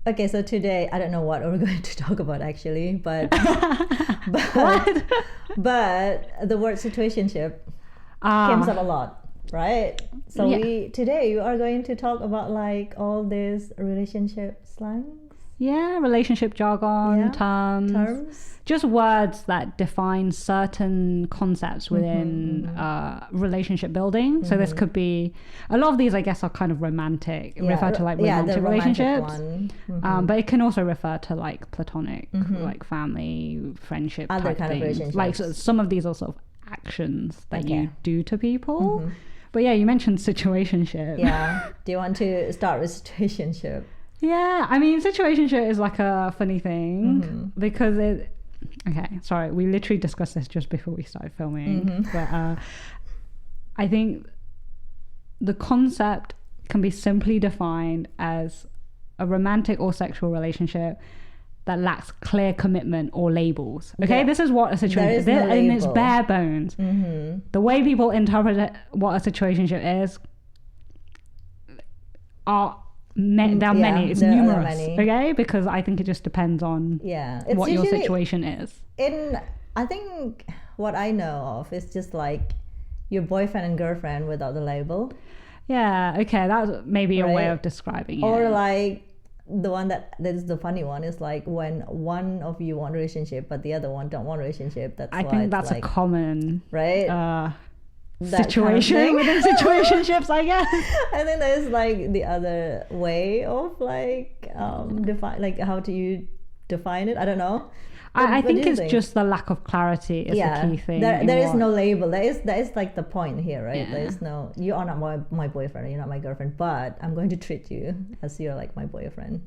Okay, so today I don't know what we're going to talk about actually, but What? but the word situationship comes up a lot, right? So Yeah. today we are going to talk about like all this relationship slangs, Yeah, relationship jargon, yeah, terms, just words that define certain concepts within relationship building. So this could be, a lot of these I guess are kind of romantic, refer to like romantic the relationships. one. But it can also refer to like platonic, like family, friendship, Other type kind of things. Like relationships. some of these are sort of actions that Okay. you do to people. But yeah, you mentioned situationship. Yeah. Do you want to start with situationship? Yeah, I mean, situationship is like a funny thing because it. Okay, sorry, we literally discussed this just before we started filming. But I think the concept can be simply defined as a romantic or sexual relationship that lacks clear commitment or labels. Okay, Yeah. this is what a situation is, no in its label. bare bones. The way people interpret it, what a situationship is, are there are many. It's there are numerous. many. Okay, because I think it just depends on It's what your usually situation is. I think what I know of is just like your boyfriend and girlfriend without the label, Yeah. Okay, that's maybe a way Right. of describing or it. like the one that is the funny one is like when one of you want a relationship but the other one don't want a relationship. That's I why think it's that's like, a common right. That situation kind of within situationships, I guess. I think there's like the other way of like define, like how do you define it? I don't know. I What think do you it's think? just the lack of clarity is the key thing. There is no label. That is like the point here, right? Yeah. There is no, you are not my boyfriend, you're not my girlfriend, but I'm going to treat you as you're like my boyfriend.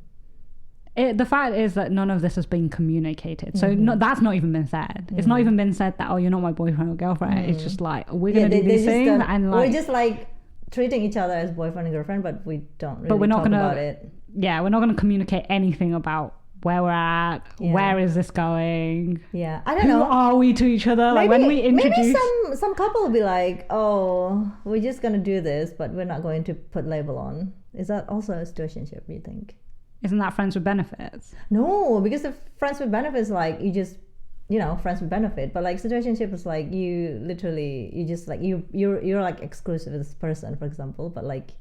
The fact is that none of this has been communicated. So that's not even been said. It's not even been said that, oh, you're not my boyfriend or girlfriend. It's just like, we're going to do these things. And like, we're just like treating each other as boyfriend and girlfriend, but we don't really we're not talk gonna, about it. Yeah, we're not going to communicate anything about where we're at, where is this going. Yeah, I don't Who know. are we to each other? Like when we introduce... Maybe some couple will be like, oh, we're just going to do this, but we're not going to put label on. Is that also a situationship, you think? Isn't that friends with benefits? No, because the friends with benefits, like you just, friends with benefit. But like situationship is like you just like you're like exclusive with this person, for example. But like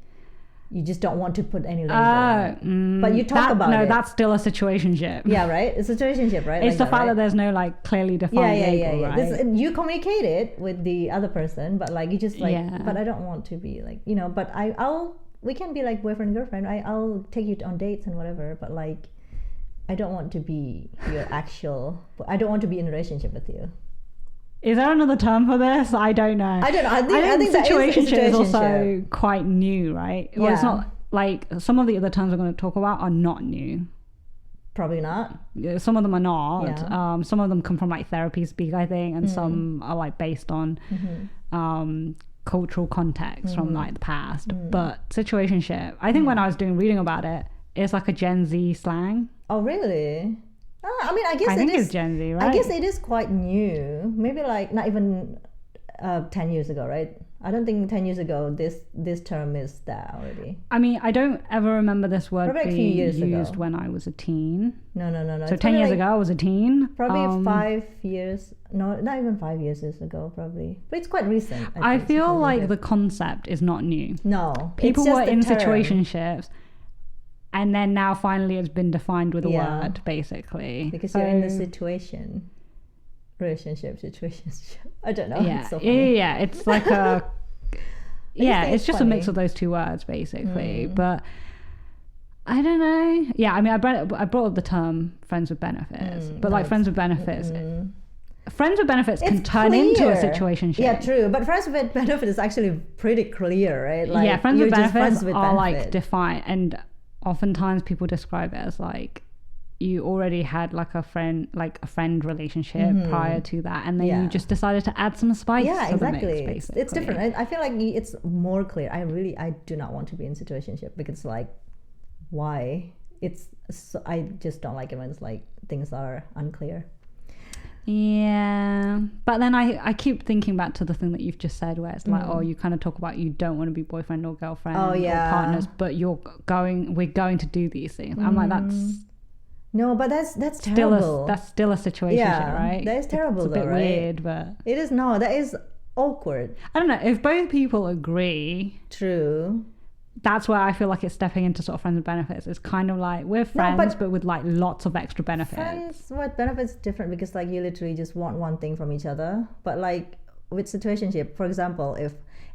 you just don't want to put any label on it. But you talk about it. No, that's still a situationship. Yeah, right. It's a situationship, right? It's like the fact that there's no like clearly defined label, right? You communicate it with the other person, but like you just like, but I don't want to be like, but we can be like boyfriend and girlfriend. I'll take you on dates and whatever, but like I don't want to be your I don't want to be in a relationship with you. Is there another term for this? I don't know. I don't know. I think situationship is also situationship. quite new, right? Well, it's not like some of the other terms we're going to talk about are not new. Probably not. Some of them are not. Yeah. Some of them come from like therapy speak, I think, and some are like based on cultural context from like the past. But situationship, I think when I was reading about it, it's like a Gen Z slang. Oh, really? I mean, I guess I think it's Gen Z, right? I guess it is quite new. Maybe like not even 10 years ago, right? I don't think 10 years ago this term is there already. I mean, I don't ever remember this word Probably being years used ago. when I was a teen. No. So 10 years ago I was a teen. Probably 5 years. No, not even 5 years ago, probably. But it's quite recent. I think, feel like situationship. the concept is not new. No. People it's just were the in term. situationships, and then now finally it's been defined with a Yeah. word, basically. Because you're in the situation. Relationship. I don't know. Yeah, It's so funny. yeah. It's like a... yeah, think it's it's just a funny. mix of those two words, basically. But I don't know. Yeah, I mean, I brought up the term friends with benefits, but like friends with benefits... Friends with benefits can turn into a situationship. Yeah, true. But friends with benefit is actually pretty clear, right? Like, yeah, friends you're with just benefits friends with are benefit. like defined, and oftentimes people describe it as like you already had like a friend relationship prior to that, and then you just decided to add some spice Yeah, to exactly. the mix, basically. It's different. I feel like it's more clear. I do not want to be in situationship because like, why? I just don't like it when it's like things are unclear. Yeah, but then I keep thinking back to the thing that you've just said, where it's like, oh, you kind of talk about you don't want to be boyfriend or girlfriend or partners, but we're going to do these things. I'm like, that's no, but that's terrible. That's still a situation, right? That is terrible. It's a bit weird, but it is. No, that is awkward. I don't know if both people agree. True. That's where I feel like it's stepping into sort of friends with benefits. It's kind of like we're friends, but with like lots of extra benefits. Friends with benefits different because like you literally just want one thing from each other. But like with situationship, for example, if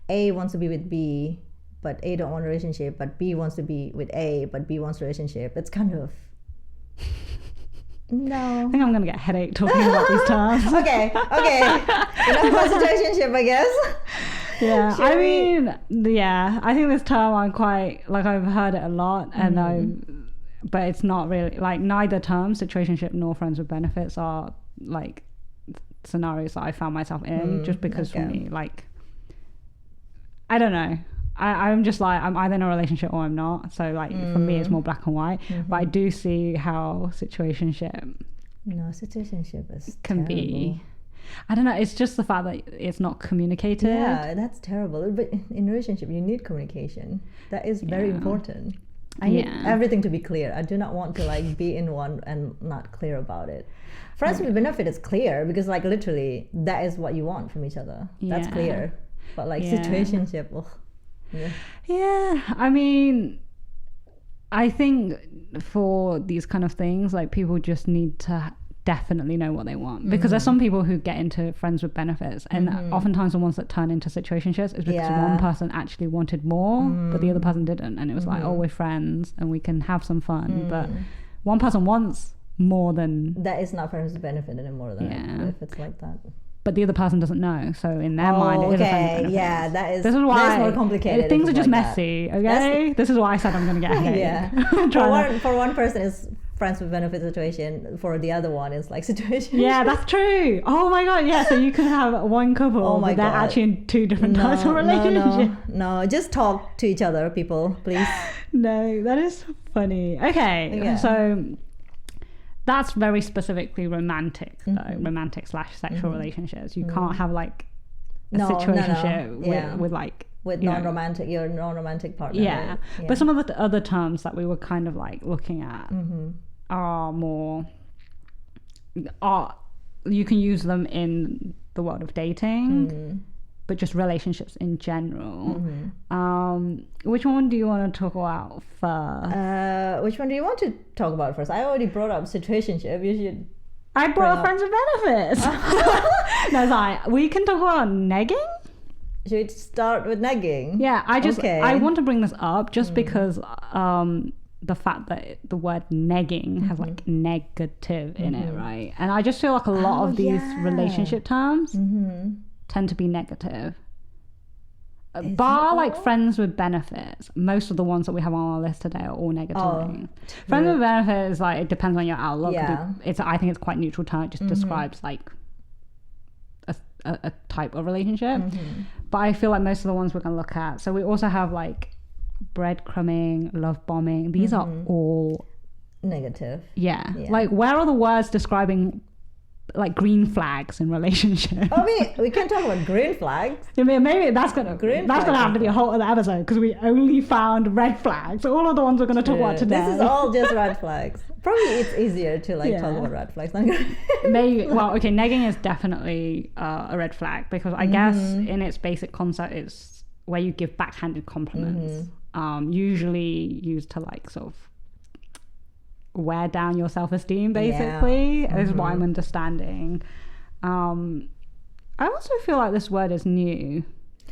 A wants to be with B, but A don't want a relationship, but B wants to be with A, but B wants a relationship, it's kind of no. I think I'm gonna get a headache talking about these terms. Okay. Enough about situationship, I guess. Yeah, I think this term I'm quite like I've heard it a lot, and but it's not really like neither term, situationship nor friends with benefits, are like scenarios that I found myself in just because for me, like I don't know. I'm just like I'm either in a relationship or I'm not. So like for me, it's more black and white. But I do see how situationship can be. I don't know. It's just the fact that it's not communicated. Yeah, that's terrible. But in a relationship, you need communication. That is very important. I need everything to be clear. I do not want to like be in one and not clear about it. Friends with benefit is clear because like literally that is what you want from each other. That's clear. But like situationship, yeah. I mean, I think for these kind of things, like people just need to definitely know what they want, because there's some people who get into friends with benefits, and oftentimes the ones that turn into situationships is because one person actually wanted more but the other person didn't, and it was like, oh, we're friends and we can have some fun, but one person wants more than that. Is not friends with benefit anymore then, if it's like that. But the other person doesn't know, so in their mind it is a friends with benefits. This is why it's more complicated. Things are just messy, okay? This is why I said I'm going to get a headache. For one person is friends with benefit situation, for the other one is like situation. Yeah, that's true. Oh my god, yeah. So you could have one couple, but they're actually in two different types of relationships. No, just talk to each other, people, please. No, that is funny. Okay, so that's very specifically romantic, though. Romantic / sexual relationships. You can't have like a situationship with like with non-romantic, your non-romantic partner. Yeah. Right? Yeah. But some of the other terms that we were kind of like looking at are more, you can use them in the world of dating, but just relationships in general. Which one do you want to talk about first? Which one do you want to talk about first? I already brought up situationship. You should. I brought up friends with benefits. No, it's like, we can talk about negging. Should we start with negging? Yeah, I want to bring this up just because the fact that the word negging has like negative in it, right? And I just feel like a lot of these relationship terms tend to be negative. Bar like friends with benefits, most of the ones that we have on our list today are all negative things. Friends with benefits, like, it depends on your outlook. I think it's quite neutral term. It just describes like a type of relationship. But I feel like most of the ones we're going to look at, so we also have like breadcrumbing, love bombing. These are all negative. Like, where are the words describing like green flags in relationships? We can talk about green flags. Maybe that's gonna have to be a whole other episode, because we only found red flags. All of the ones we're going to talk about today. This is all just red flags. Probably it's easier to like talk about red flags. Maybe. Well, okay, negging is definitely a red flag, because I guess in its basic concept it's where you give backhanded compliments, usually used to like sort of wear down your self-esteem, basically. Is what I'm understanding. I also feel like this word is new,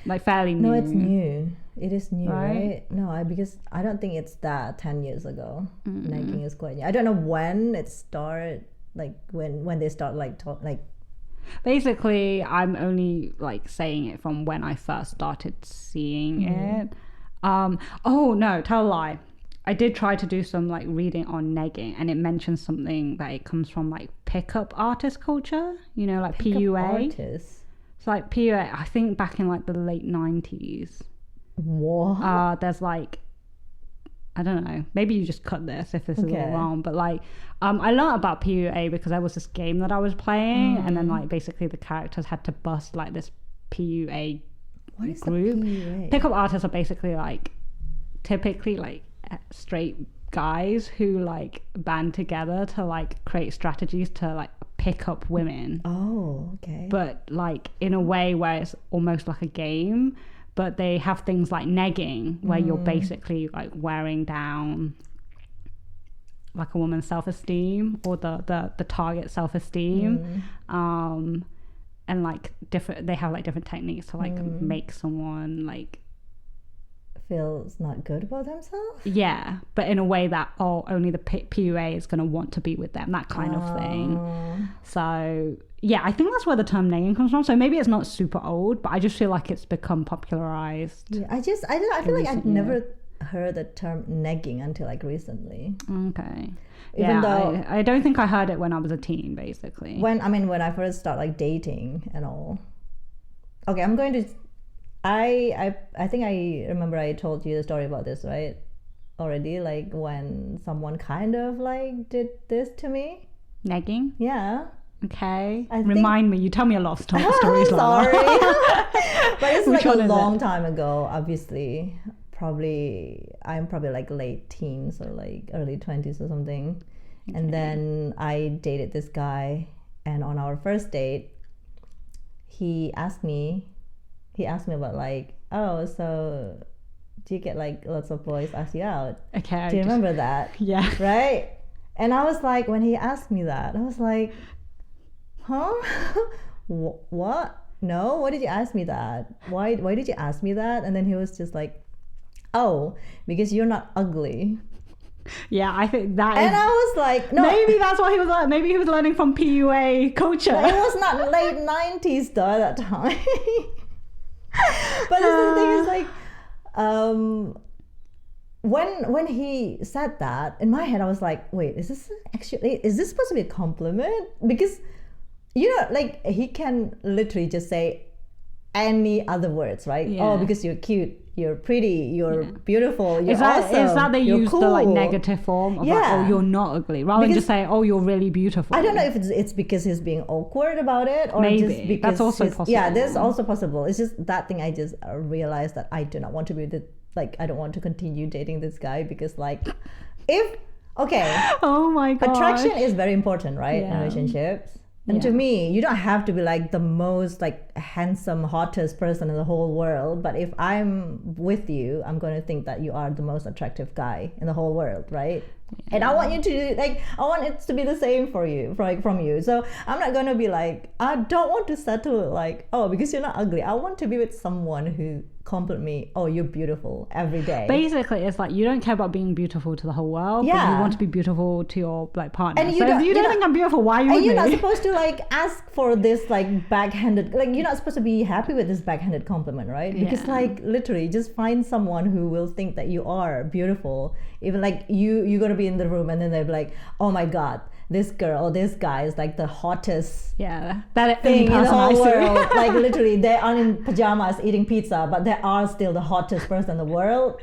like fairly new. No, it's new. It is new, right? No, because I don't think it's that 10 years ago. Negging is quite new. I don't know when it started, like when they start like basically I'm only like saying it from when I first started seeing it. Oh no, tell a lie. I did try to do some like reading on negging, and it mentions something that it comes from like pickup artist culture, you know, like PUA. Artists. It's like PUA, I think back in like the late 90s. What? There's like I don't know, maybe you just cut this if this is all wrong, but like I learned about PUA because there was this game that I was playing, and then like basically the characters had to bust like this PUA what is group. The PUA? Pickup artists are basically like typically like straight guys who like band together to like create strategies to like pick up women. Oh, okay. But like in a way where it's almost like a game, but they have things like negging where you're basically like wearing down like a woman's self-esteem or the target self-esteem. And like they have like different techniques to like make someone like feels not good about themselves. Yeah, but in a way that only the PUA is going to want to be with them, that kind of thing. So yeah, I think that's where the term negging comes from. So maybe it's not super old, but I just feel like it's become popularized. Yeah, I feel like I'd never heard the term negging until like recently. Okay. Even though I don't think I heard it when I was a teen, basically. When I first started like dating and all. Okay, I'm going to. I think I remember I told you the story about this, right? Already, like when someone kind of like did this to me. Negging? Yeah. Okay. Remind me. You tell me a lot of stories. Sorry. But it's like a long time ago, obviously. I'm probably like late teens or like early 20s or something. Okay. And then I dated this guy, and on our first date, he asked me about like, oh, so do you get like lots of boys ask you out? Okay. Do you remember that? Yeah. Right? And I was like, when he asked me that, I was like, huh? What? No, why did you ask me that? Why did you ask me that? And then he was just like, oh, because you're not ugly. Yeah, I think that and I was like, no. Maybe that's what he was like. Maybe he was learning from PUA culture. No, it was not late 90s though at that time. But the thing is like, when he said that, in my head I was like, wait, is this supposed to be a compliment? Because, you know, like he can literally just say any other words, right? Yeah. Oh, because you're cute, you're pretty, you're beautiful, you're awesome. Is that they use cool. the like negative form of like, oh, you're not ugly, rather than just say, oh, you're really beautiful? I don't know if it's because he's being awkward about it, or maybe just because that's also possible. Yeah, that's also possible. It's just that thing I just realized that I do not want to be I don't want to continue dating this guy because like, oh my god, attraction is very important, right? In relationships. And to me, you don't have to be like the most like handsome, hottest person in the whole world. But if I'm with you, I'm going to think that you are the most attractive guy in the whole world, right? Yeah. And I want you to I want it to be the same for you, from you. So I'm not going to be like, I don't want to settle like, oh, because you're not ugly. I want to be with someone who compliment me, oh, you're beautiful every day. Basically, it's like you don't care about being beautiful to the whole world, but you want to be beautiful to your like partner. And so if you don't think I'm beautiful, why are you with me? You're not supposed to like ask for this like backhanded, like you're not supposed to be happy with this backhanded compliment, right? Because like literally just find someone who will think that you are beautiful. Even like you're gonna be in the room and then they'll be like, oh my god, this girl or this guy is like the hottest thing in the whole world. Like literally they are in pajamas eating pizza, but they are still the hottest person in the world.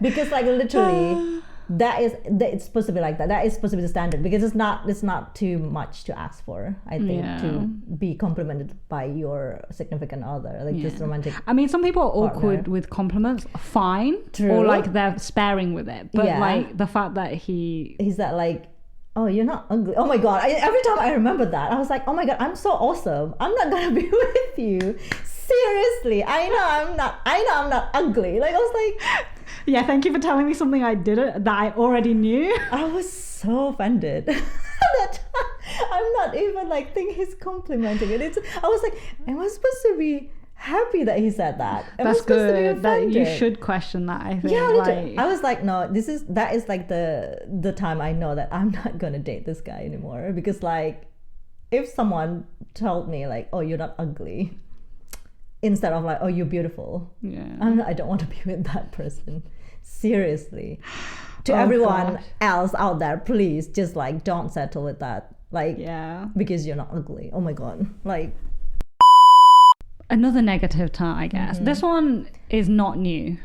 Because like literally it's supposed to be like that. That is supposed to be the standard, because it's not too much to ask for, I think, to be complimented by your significant other, like this romantic. I mean, some people are awkward with compliments, fine. True. Or like they're sparing with it, but like the fact that he's that like, oh, you're not ugly. Oh my god! Every time I remember that, I was like, oh my god, I'm so awesome. I'm not gonna be with you. Seriously, I know I'm not ugly. Like I was like, yeah, thank you for telling me something I didn't, that I already knew. I was so offended. That I'm not even like think he's complimenting it. I was like, am I supposed to be happy that he said that? That's good. That you should question that, I think. Yeah, like, I was like, no, that is like the time I know that I'm not gonna date this guy anymore. Because like, if someone told me like, oh, you're not ugly, instead of like, oh, you're beautiful, I don't want to be with that person. Seriously. To everyone else out there, please just like don't settle with that. Like, because you're not ugly. Oh my god. Like, another negative term, I guess. This one is not new.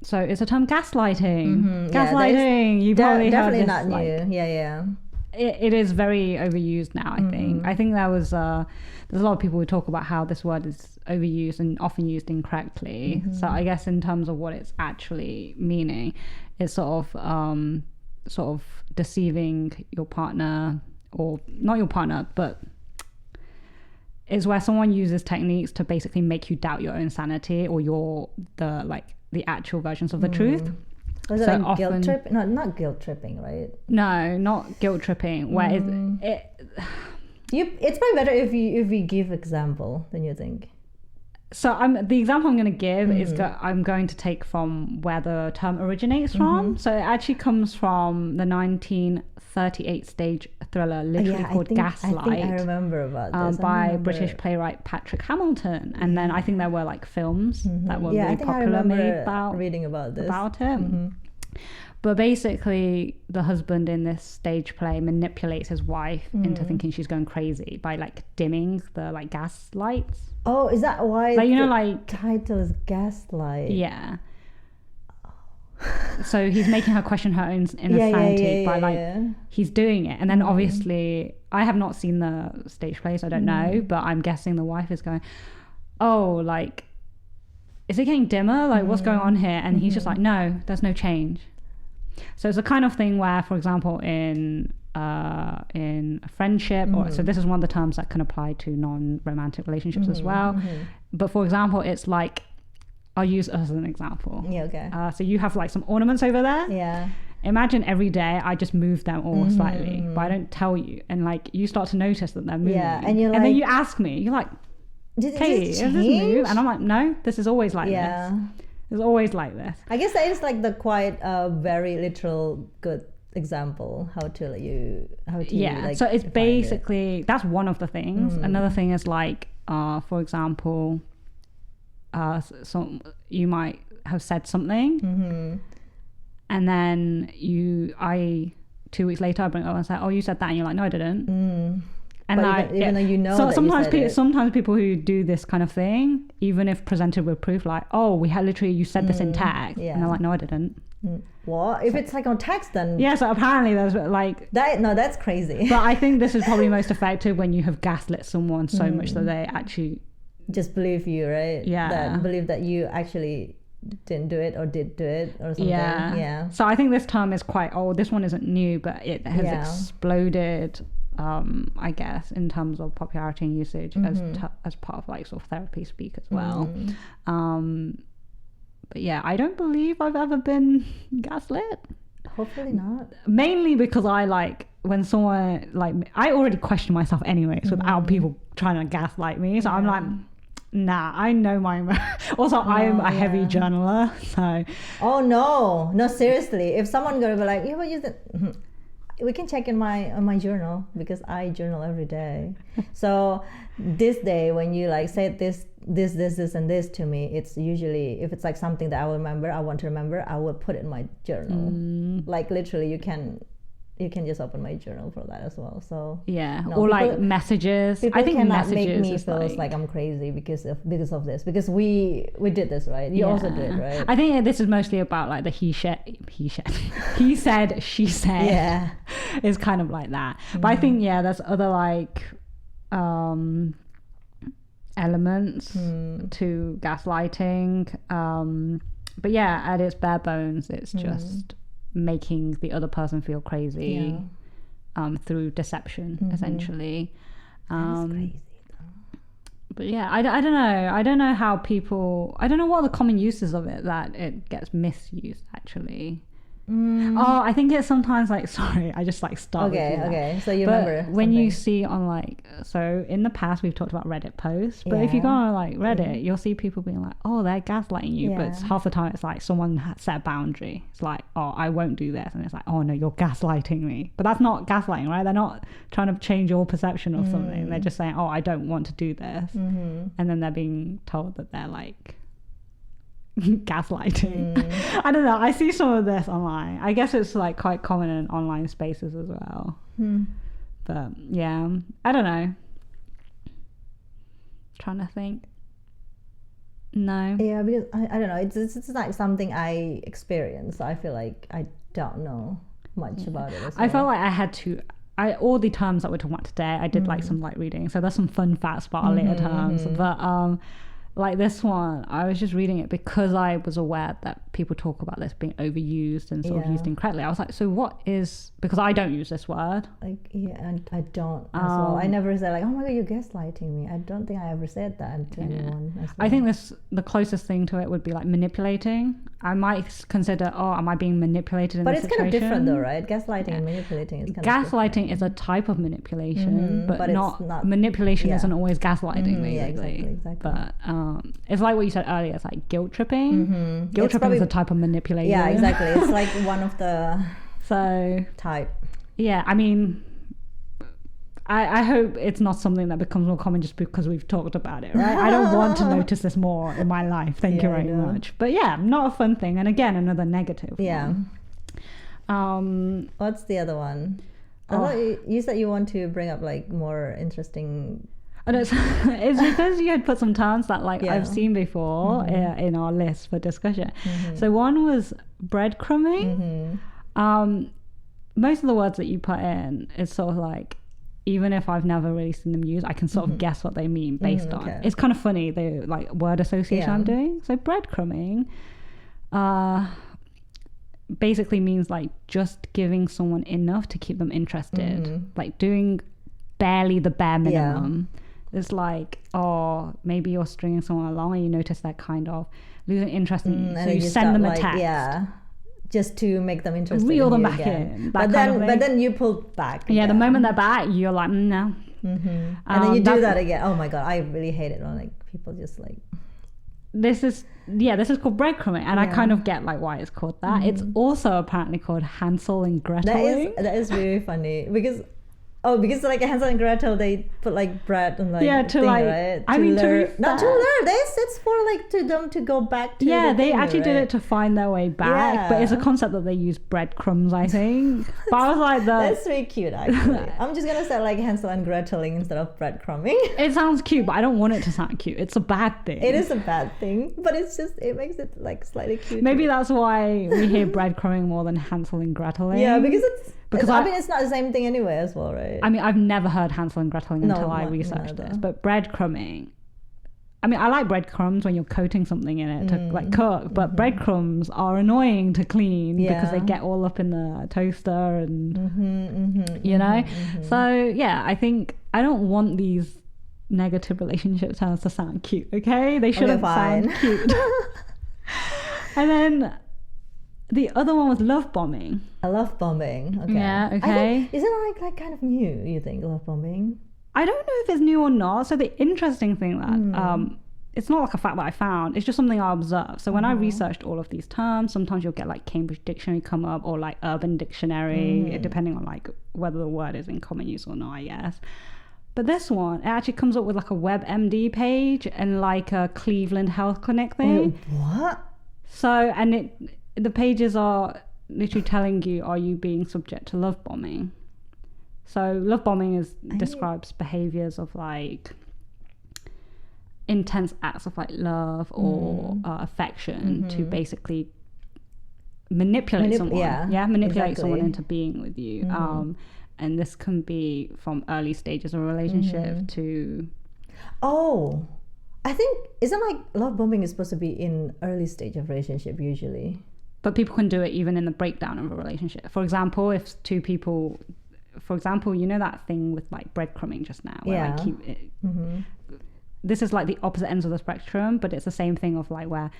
so it's a term, gaslighting. Mm-hmm. Gaslighting. You probably heard definitely this, not like, new. Yeah. It is very overused now, I think. I think there's a lot of people who talk about how this word is overused and often used incorrectly. So I guess in terms of what it's actually meaning, it's sort of deceiving your partner, or not your partner, but is where someone uses techniques to basically make you doubt your own sanity or the actual versions of the truth. Was it like guilt tripping? No, not guilt tripping, right? No, not guilt tripping. Where it's probably better if we give example than you think. So the example I'm going to give is I'm going to take from where the term originates from. So it actually comes from the 1938 stage thriller, literally called Gaslight. I think I remember about this. By British playwright Patrick Hamilton. And then I think there were like films that were really popular made about reading about this. About it. But basically, the husband in this stage play manipulates his wife into thinking she's going crazy by like dimming the like gas lights. Oh, is that why the title is Gaslight? Yeah. So he's making her question her own inner sanity by he's doing it. And then obviously, I have not seen the stage play, so I don't know, but I'm guessing the wife is going, oh, like, is it getting dimmer? Like, what's going on here? And he's just like, no, there's no change. So it's a kind of thing where, for example, in a friendship, so this is one of the terms that can apply to non-romantic relationships as well. But for example, it's like, I'll use us as an example. Yeah, okay. So you have like some ornaments over there. Yeah. Imagine every day I just move them all slightly, but I don't tell you, and like you start to notice that they're moving. Yeah, and you're like, then you ask me, you're like, Katie, is this move? And I'm like, no, this is always like this. It's always like this. I guess that is like the quite very literal good example how to like, so it's basically that's one of the things. Another thing is like for example, so you might have said something and then 2 weeks later I bring it up and say, oh, you said that, and you're like, no, I didn't. And but like, even though you know so that sometimes people who do this kind of thing, even if presented with proof, like, oh, we had literally, you said this in text, and they're like, no, I didn't. What if it's like on text then? Yeah, so apparently there's like that. No, that's crazy. But I think this is probably most effective when you have gaslit someone so much that they actually just believe you, right? Yeah, that believe that you actually didn't do it or did do it or something. Yeah. So I think this term is quite old. This one isn't new, but it has exploded. I guess in terms of popularity and usage as part of like sort of therapy speak as well. But yeah, I don't believe I've ever been gaslit. Hopefully not. Mainly because I like when someone like I already question myself anyways without people trying to gaslight me. So I'm like, nah, I know my also I am a heavy journaler, so no seriously, if someone gonna be like, we can check in my journal because I journal every day. So this day when you like say this and this to me, it's usually if it's like something that I want to remember, I will put it in my journal. Like literally, you can just open my journal for that as well. So or like messages. I think cannot messages make me feel like I'm crazy because of this, because we did this, right? You also did, right? I think this is mostly about like the he said she said. Yeah, is kind of like that. But I think there's other like elements to gaslighting. But at its bare bones, it's just making the other person feel crazy through deception, essentially. That's crazy. But I don't know how people, I don't know what are the common uses of it that it gets misused actually. I think it's sometimes like, sorry, I just like start okay, so you but remember when you see on like, so in the past we've talked about Reddit posts, but if you go on like Reddit, you'll see people being like, oh, they're gaslighting you, but it's half the time it's like someone set a boundary. It's like, oh, I won't do this, and it's like, oh no, you're gaslighting me. But that's not gaslighting, right? They're not trying to change your perception of something. They're just saying, oh, I don't want to do this, and then they're being told that they're like gaslighting. I don't know, I see some of this online. I guess it's like quite common in online spaces as well. But I don't know, trying to think. No. Yeah, because I don't know. It's like something I experienced. So I feel like I don't know much about it as well. I felt like I had to. All the terms that we're talking about today, I did like some light reading. So there's some fun facts about our later terms. But like this one, I was just reading it because I was aware that people talk about this being overused and sort of used incorrectly. I was like, so what is, because I don't use this word. Like, yeah, and I don't as well. I never said like, oh my God, you're gaslighting me. I don't think I ever said that to anyone as well. I think the closest thing to it would be like manipulating. I might consider, am I being manipulated in this situation? But it's kind of different though, right? Gaslighting and manipulating is kind of Gaslighting is a type of manipulation, but not manipulation isn't always gaslighting, basically. Yeah, exactly. But it's like what you said earlier, it's like guilt tripping. Guilt tripping is a type of manipulation. Yeah, exactly. It's like one of the type. Yeah, I mean, I hope it's not something that becomes more common just because we've talked about it, right? I don't want to notice this more in my life. Thank you very much. But yeah, not a fun thing. And again, another negative one. What's the other one? I thought you said you want to bring up like more interesting. And it's because you had put some terms that like I've seen before in our list for discussion. So one was breadcrumbing. Most of the words that you put in is sort of like, even if I've never really seen them used, I can sort of guess what they mean based on. It's kind of funny, the like word association I'm doing. So breadcrumbing basically means like just giving someone enough to keep them interested, like doing barely the bare minimum. It's like, maybe you're stringing someone along and you notice they're kind of losing interest in you, so you send them a text. Just to make them interested. Reel them back in. But then you pull back. Yeah, the moment they're back, you're like, no. And then you do that again. Oh my God, I really hate it when like people just like. This is called breadcrumbing, and I kind of get like why it's called that. It's also apparently called Hansel and Gretel. That is really funny because like Hansel and Gretel, they put like bread and like not to learn. It's for like to them to go back to. Yeah, they actually did it to find their way back, but it's a concept that they use breadcrumbs, I think. But I was like, that's really cute actually. I'm just gonna say like Hansel and Greteling instead of breadcrumbing. It sounds cute, but I don't want it to sound cute. It's a bad thing. It is a bad thing, but it makes it like slightly cute. Maybe that's why we hear breadcrumbing more than Hansel and Greteling. Yeah, because I mean, it's not the same thing anyway as well, right? I mean, I've never heard Hansel and Greteling until I researched this. But breadcrumbing, I mean, I like breadcrumbs when you're coating something in it to like cook, but breadcrumbs are annoying to clean because they get all up in the toaster and, you know? So, yeah, I think I don't want these negative relationship terms to sound cute, okay? They shouldn't sound cute. And then the other one was love bombing. Love bombing. Okay. Yeah, okay. Isn't it like kind of new, you think, love bombing? I don't know if it's new or not. So the interesting thing that it's not like a fact that I found, it's just something I observed. So when I researched all of these terms, sometimes you'll get like Cambridge Dictionary come up or like Urban Dictionary, depending on like whether the word is in common use or not, I guess. But this one, it actually comes up with like a WebMD page and like a Cleveland Health Clinic thing. What? So, and the pages are literally telling you, are you being subject to love bombing? So love bombing describes behaviors of like intense acts of like love or affection to basically manipulate someone. Manipulate someone into being with you. And this can be from early stages of a relationship to... Oh, I think, isn't like love bombing is supposed to be in early stage of relationship usually? But people can do it even in the breakdown of a relationship. For example, if two people... For example, you know that thing with like breadcrumbing just now, where I keep it. This is like the opposite ends of the spectrum, but it's the same thing of like where,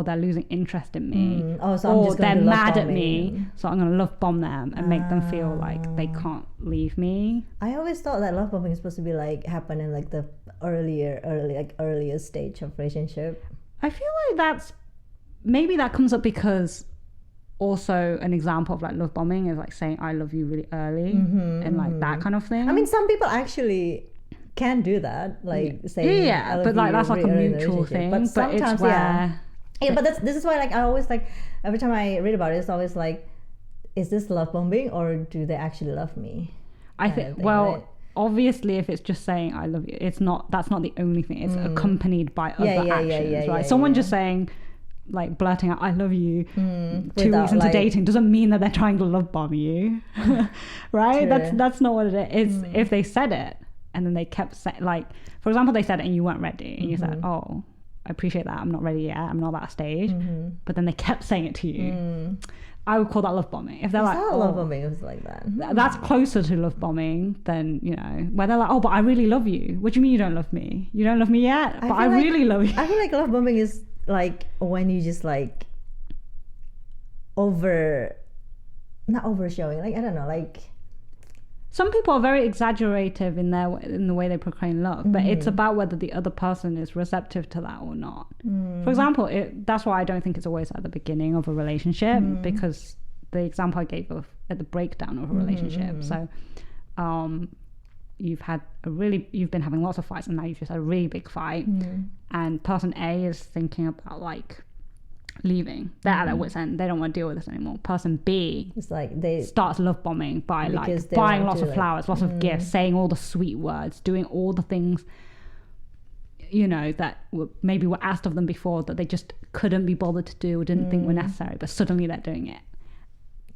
they're losing interest in me, or they're mad at me, so I'm gonna love bomb them and make them feel like they can't leave me. I always thought that love bombing is supposed to be like happen in like the earlier stage of relationship. I feel like maybe that comes up because also an example of like love bombing is like saying I love you really early and like that kind of thing. I mean, some people actually can do that, like saying I love but like that's like a really mutual thing. But sometimes it's where but this is why like I always like every time I read about it, it's always like, is this love bombing or do they actually love me? I think obviously if it's just saying I love you, that's not the only thing. It's accompanied by other actions, right? Someone just saying, like, blurting out I love you 2 weeks into dating doesn't mean that they're trying to love bomb you. Right? True. That's not what it is. If they said it and then they kept saying, like, for example, they said it and you weren't ready and you said, oh, I appreciate that, I'm not ready yet, I'm not at that stage, but then they kept saying it to you, I would call that love bombing. If they're like, oh, love bombing, it was like that. That's closer to love bombing than, you know, where they're like, oh, but I really love you. What do you mean you don't love me? You don't love me yet, but I really love you. I feel like love bombing is like when you just like not over showing, like, I don't know, like, some people are very exaggerative in the way they proclaim love, but it's about whether the other person is receptive to that or not. For example, that's why I don't think it's always at the beginning of a relationship, because the example I gave of at the breakdown of a relationship. So you've been having lots of fights and now you've just had a really big fight, and person A is thinking about like leaving. They're at their wits' end, they don't want to deal with this anymore. Person B, it's like they starts love bombing by like buying lots of flowers, lots of gifts, saying all the sweet words, doing all the things, you know, that maybe were asked of them before that they just couldn't be bothered to do or didn't think were necessary, but suddenly they're doing it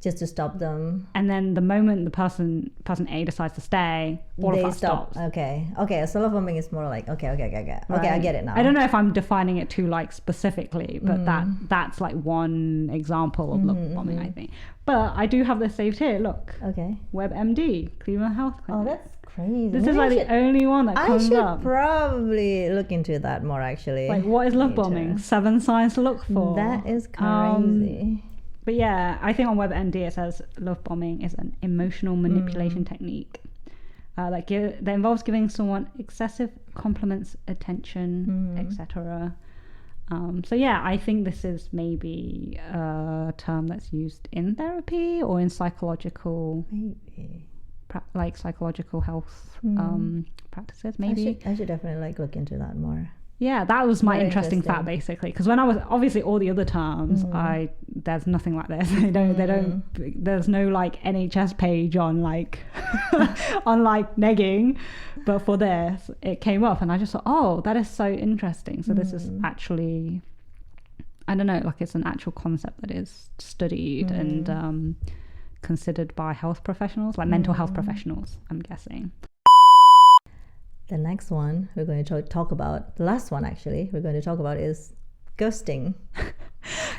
just to stop them. And then the moment the person A decides to stay, all of that stops. Okay, so love bombing is more like okay, right. I get it now. I don't know if I'm defining it too like specifically, but that's like one example of love bombing, I think. But I do have this saved here. Look. Okay. WebMD, Cleveland Health Clinic. Oh, that's crazy. This is like the only one that comes up. I should probably look into that more, actually. Like, what is love bombing? 7 signs to look for. That is crazy. But yeah, I think on WebMD it says love bombing is an emotional manipulation technique that involves giving someone excessive compliments, attention, etc. So yeah, I think this is maybe a term that's used in therapy or in psychological, like psychological health practices. Maybe I should definitely like look into that more. Yeah, that was my interesting fact, basically, because when I was obviously all the other terms, there's nothing like this. They don't. There's no like NHS page on like on like negging, but for this it came up, and I just thought, oh, that is so interesting. So this is actually, I don't know, like it's an actual concept that is studied and considered by health professionals, like mental health professionals, I'm guessing. The next one we're going to talk about, the last one actually, we're going to talk about is ghosting.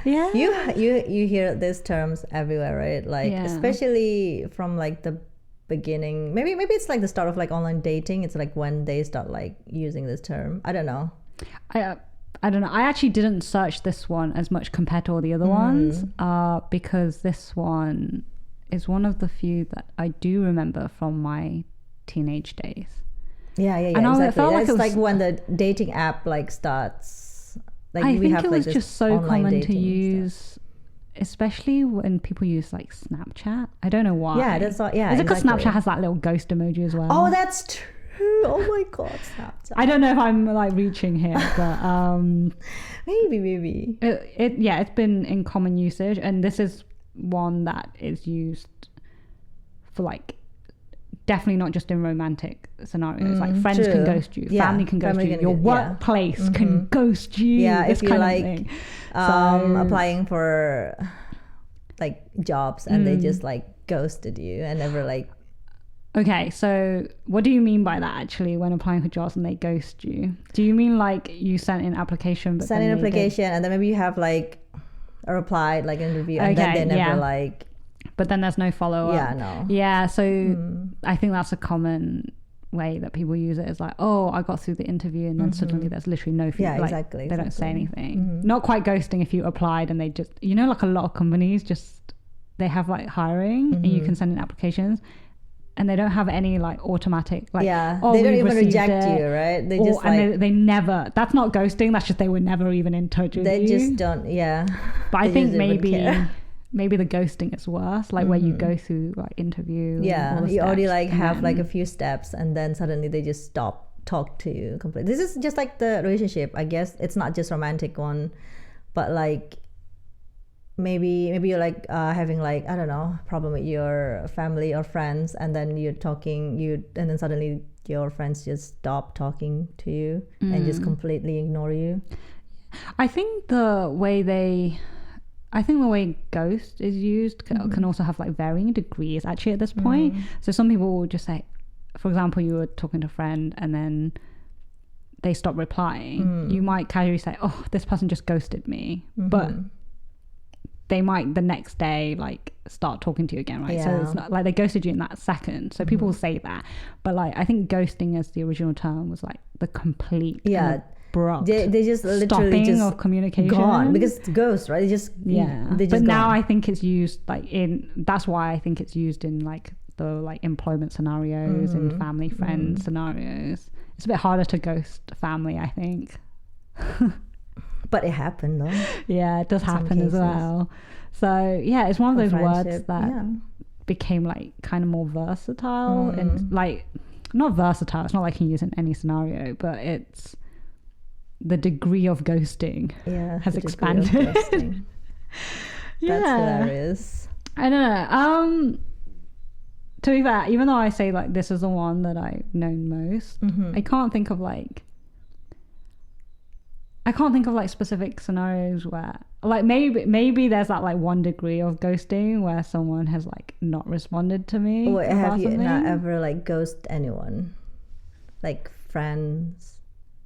Yeah. You hear these terms everywhere, right? Like, especially from like the beginning. Maybe it's like the start of like online dating. It's like when they start like using this term. I don't know. I don't know. I actually didn't search this one as much compared to all the other ones, because this one is one of the few that I do remember from my teenage days. Yeah, exactly. That's like when the dating app like starts. Like I think it was just so common to use, especially when people use like Snapchat. I don't know why. Yeah, that's all. Yeah, is it because Snapchat has that little ghost emoji as well? Oh, that's true. Oh my god, Snapchat. I don't know if I'm like reaching here, but maybe. It's been in common usage, and this is one that is used for like. Definitely not just in romantic scenarios. Like friends can ghost you, family can ghost you, your workplace can ghost you. Yeah, if you're like applying for like jobs and they just like ghosted you and never like. Okay, so what do you mean by that actually when applying for jobs and they ghost you? Do you mean like you sent in application but sent in application and then maybe you have like a reply like interview and then they never like. But then there's no follow-up. Yeah, no. Yeah, so I think that's a common way that people use it. Is like, oh, I got through the interview and then suddenly there's literally no feedback. Yeah, exactly. They don't say anything. Not quite ghosting if you applied and they just, you know, like a lot of companies just, they have like hiring and you can send in applications and they don't have any like automatic, like, oh, they don't even reject you, right? They just and they never, that's not ghosting, that's just they were never even in touch with you. They just don't, But I think maybe the ghosting is worse, like where you go through like interview. Yeah, you already like have like a few steps and then suddenly they just stop talk to you completely. This is just like the relationship, I guess. It's not just romantic one, but like maybe you're like having like, I don't know, problem with your family or friends, and then you're talking and then suddenly your friends just stop talking to you and just completely ignore you. I think the way ghost is used can also have like varying degrees actually at this point. So some people will just say, for example, you were talking to a friend and then they stop replying. You might casually say, oh, this person just ghosted me. But they might the next day like start talking to you again, right? So it's not like they ghosted you in that second. So people will say that. But like, I think ghosting as the original term was like the complete abrupt they just literally stopping just of communication, gone, because it's ghost, right? They just but gone. Now I think it's used like that's why I think it's used in like the like employment scenarios and family friend scenarios. It's a bit harder to ghost family, I think. But it happened though. Yeah, it does happen as well. So yeah, it's one of those words that became like kind of more versatile and like not versatile. It's not like you can use in any scenario, but it's the degree of ghosting has expanded. That's hilarious. I don't know. To be fair, even though I say like this is the one that I've known most, I can't think of like specific scenarios where like maybe there's that like one degree of ghosting where someone has like not responded to me. Or have you not ever like ghost anyone, like friends?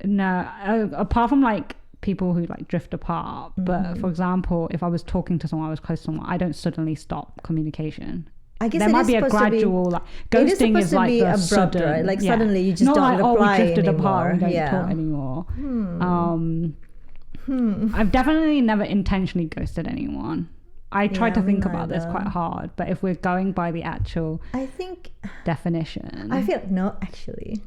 No, apart from like people who like drift apart. But for example, if I was talking to someone, I was close to someone, I don't suddenly stop communication. I guess there might be a gradual like ghosting is like the abrupt, sudden, right? Like suddenly you just not don't like, reply we drifted anymore. Apart, we don't talk anymore. I've definitely never intentionally ghosted anyone. I tried to think about this quite hard, but if we're going by the actual definition, I feel no, actually.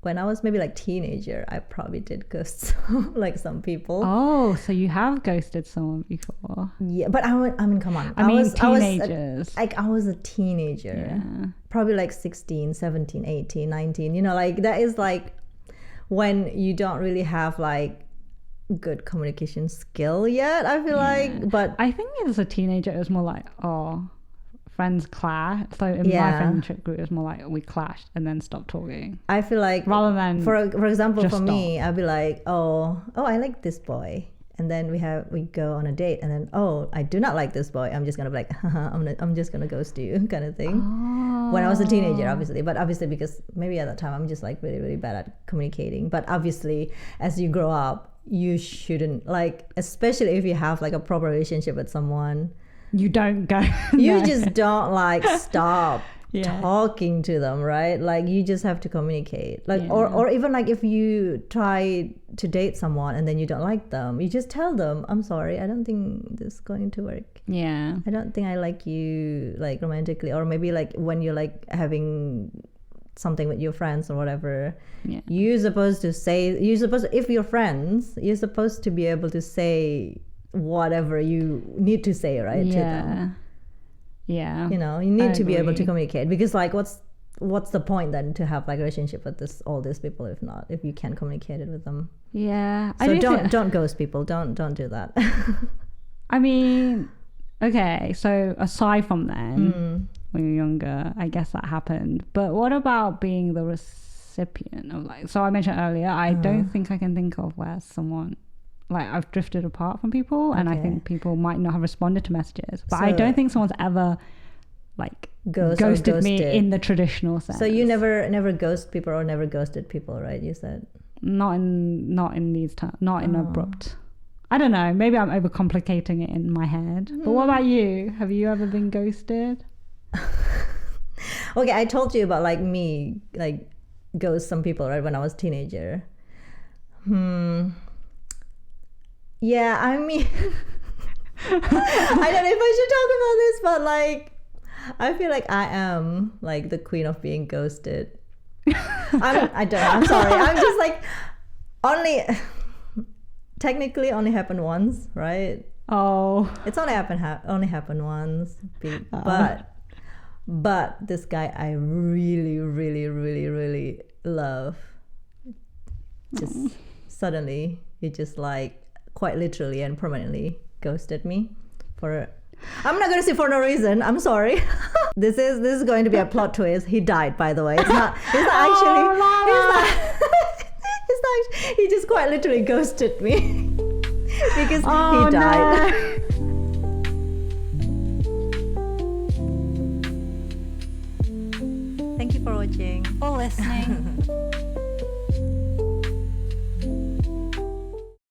When I was maybe like teenager, I probably did ghost like some people. Oh, so you have ghosted someone before? Yeah, but I mean, come on. Teenagers. I was a teenager. Yeah. Probably like 16, 17, 18, 19. You know, like that is like when you don't really have like good communication skill yet, I feel like. But I think as a teenager, it was more like, friends clash. So in my friendship group, it was more like we clashed and then stopped talking. I feel like rather than for example, for me, I'd be like, oh, I like this boy, and then we go on a date, and then I do not like this boy. I'm just gonna be like, I'm just gonna ghost you, kind of thing. When I was a teenager, obviously, because maybe at that time I'm just like really, really bad at communicating. But obviously, as you grow up, you shouldn't like, especially if you have like a proper relationship with someone. You don't go. You just don't like stop talking to them, right? Like you just have to communicate. Like or even like if you try to date someone and then you don't like them, you just tell them, I'm sorry, I don't think this is going to work. Yeah. I don't think I like you like romantically, or maybe like when you're like having something with your friends or whatever. Yeah. If you're friends, you're supposed to be able to say whatever you need to say, right? To them. Yeah. You know, you need to be able to communicate, because like what's the point then to have like a relationship with all these people if you can't communicate it with them? Yeah. So don't ghost people. Don't do that. I mean, okay, so aside from then, when you're younger, I guess that happened. But what about being the recipient of like, so I mentioned earlier, I don't think I can think of where someone like I've drifted apart from people, and I think people might not have responded to messages, but I don't think someone's ever like ghosted me in the traditional sense. So you never ghost people or never ghosted people, right? You said not in these terms, not in abrupt. I don't know, maybe I'm overcomplicating it in my head. But what about you? Have you ever been ghosted? Okay, I told you about like me like ghost some people, right, when I was a teenager. Yeah, I mean, I don't know if I should talk about this, but like, I feel like I am like the queen of being ghosted. I don't know. I'm sorry. I'm just like technically only happened once, right? Oh, it's only happened once, but this guy I really, really, really, really love. Just suddenly he just like quite literally and permanently ghosted me I'm not going to say for no reason. I'm sorry. This is going to be a plot twist. He died, by the way. It's not actually. He just quite literally ghosted me because he died. No. Thank you for watching. For listening.